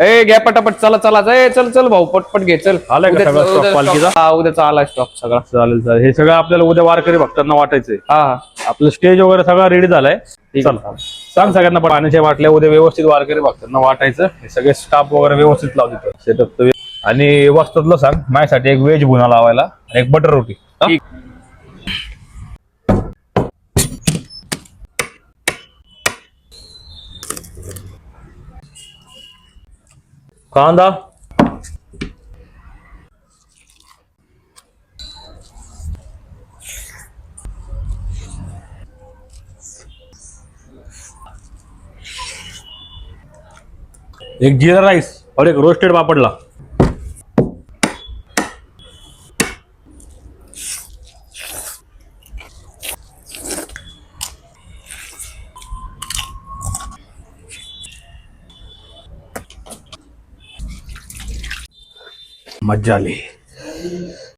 ए घ्या पटापट, चला चला चल चल भाऊ, पटपट घे चल. आलाय का सगळा stock पालखीचा? हा उद्याचा आला स्टॉक सगळा. चालेल चालेल. हे सगळं आपल्याला उद्या वारकरी भक्तांना वाटायचंय. हा आपलं स्टेज वगैरे सगळं रेडी झालाय. ठीक चला आहे. सांग सगळ्यांना पाण्याच्या बाटल्या उद्या व्यवस्थित वारकरी भक्तांना वाटायचं. हे सगळे स्टाफ वगैरे व्यवस्थित लावू देतो सेटअप. आणि वस्तातलं सांग माझ्यासाठी एक व्हेज भुना लावायला आणि एक बटर रोटी. ठीक. कांदा, एक जीरा राईस और एक रोस्टेड पापडला. मज्जा आली.